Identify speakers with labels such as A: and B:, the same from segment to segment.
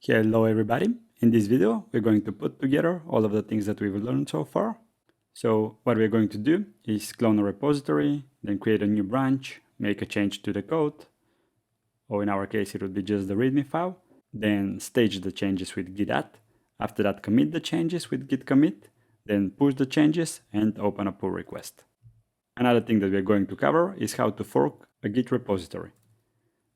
A: Hello everybody. In this video, we're going to put together all of the things that we've learned so far. So what we're going to do is clone a repository, then create a new branch, make a change to the code, or in our case, it would be just the README file, then stage the changes with git add. After that, commit the changes with git commit, then push the changes and open a pull request. Another thing that we're going to cover is how to fork a Git repository.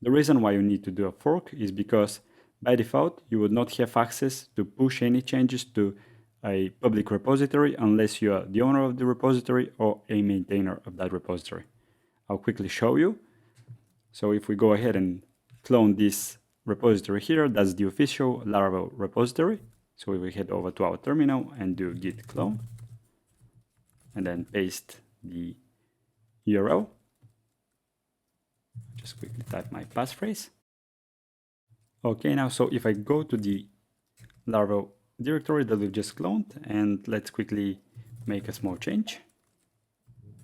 A: The reason why you need to do a fork is because by default, you would not have access to push any changes to a public repository unless you are the owner of the repository or a maintainer of that repository. I'll quickly show you. So if we go ahead and clone this repository here, that's the official Laravel repository. So we will head over to our terminal and do git clone and then paste the URL. Just quickly type my passphrase. Okay, now, so if I go to the Laravel directory that we've just cloned, and let's quickly make a small change.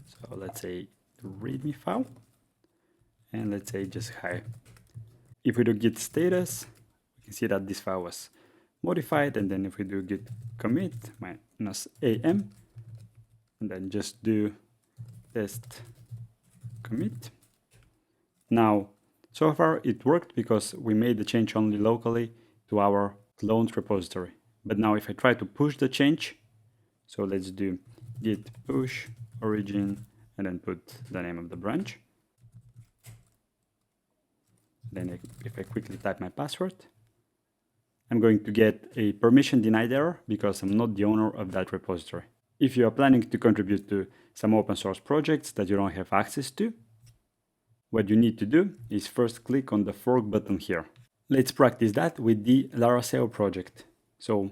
A: So let's say the README file, and let's say just hi. If we do git status, we can see that this file was modified, and then if we do git commit -am, and then just do test commit. Now, so far it worked because we made the change only locally to our cloned repository. But now if I try to push the change, so let's do git push origin and then put the name of the branch. Then if I quickly type my password, I'm going to get a permission denied error because I'm not the owner of that repository. If you are planning to contribute to some open source projects that you don't have access to, what you need to do is first click on the fork button here. Let's practice that with the Laravel project. So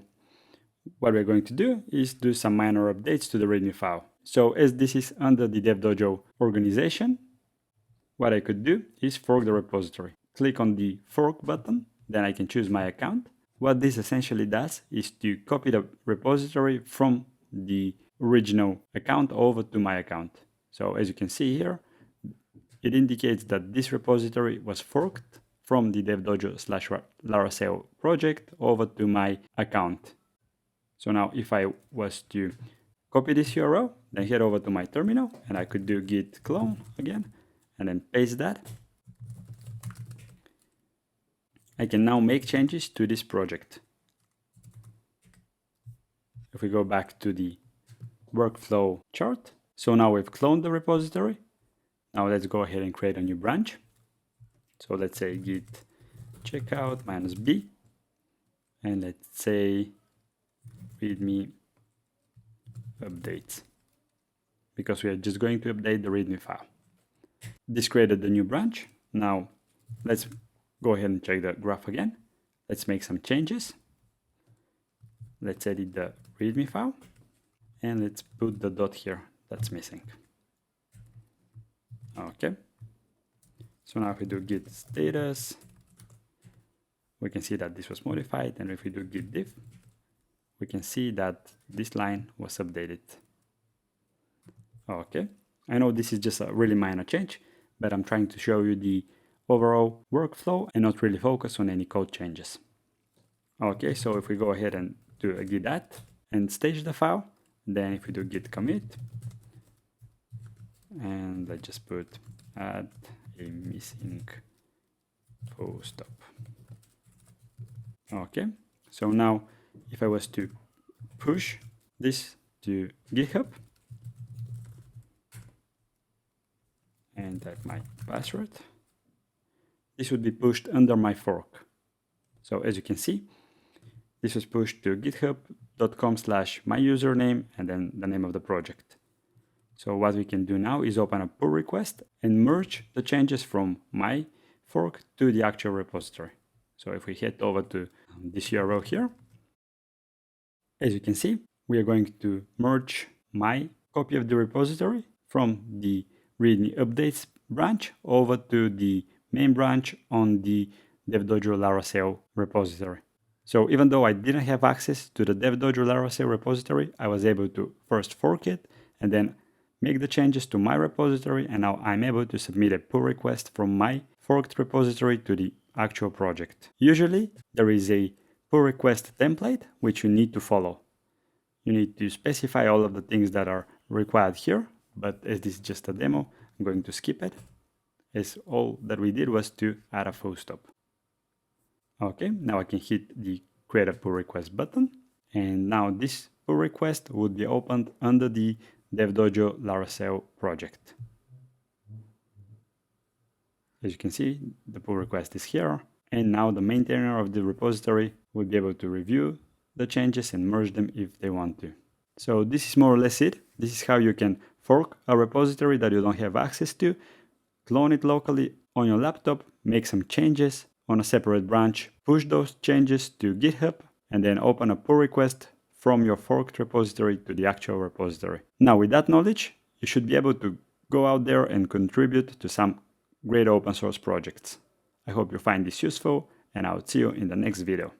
A: what we're going to do is do some minor updates to the README file. So as this is under the DevDojo organization, what I could do is fork the repository. Click on the fork button, then I can choose my account. What this essentially does is to copy the repository from the original account over to my account. So as you can see here, it indicates that this repository was forked from the DevDojo/Laravel project over to my account. So now if I was to copy this URL, then head over to my terminal and I could do git clone again and then paste that. I can now make changes to this project. If we go back to the workflow chart, so now we've cloned the repository. Now let's go ahead and create a new branch. So let's say git checkout -b, and let's say readme updates, because we are just going to update the readme file. This created the new branch. Now let's go ahead and check the graph again. Let's make some changes. Let's edit the readme file, and let's put the dot here that's missing. Okay, so now if we do git status, we can see that this was modified, and if we do git diff, we can see that this line was updated. Okay, I know this is just a really minor change, but I'm trying to show you the overall workflow and not really focus on any code changes. Okay, so if we go ahead and do a git add and stage the file, then if we do git commit, and let's just put add a missing full stop. Okay, so now if I was to push this to GitHub and type my password, this would be pushed under my fork. So as you can see, this was pushed to github.com/myusername and then the name of the project. So what we can do now is open a pull request and merge the changes from my fork to the actual repository. So if we head over to this URL here, as you can see, we are going to merge my copy of the repository from the README updates branch over to the main branch on the DevDojo Laravel repository. So even though I didn't have access to the DevDojo Laravel repository, I was able to first fork it and then make the changes to my repository, and now I'm able to submit a pull request from my forked repository to the actual project. Usually there is a pull request template, which you need to follow. You need to specify all of the things that are required here, but as this is just a demo, I'm going to skip it, as all that we did was to add a full stop. Okay, now I can hit the create a pull request button, and now this pull request would be opened under the DevDojo Laravel project. As you can see, the pull request is here, and now the maintainer of the repository will be able to review the changes and merge them if they want to. So this is more or less it. This is how you can fork a repository that you don't have access to, clone it locally on your laptop, make some changes on a separate branch, push those changes to GitHub, and then open a pull request from your forked repository to the actual repository. Now with that knowledge, you should be able to go out there and contribute to some great open source projects. I hope you find this useful, and I'll see you in the next video.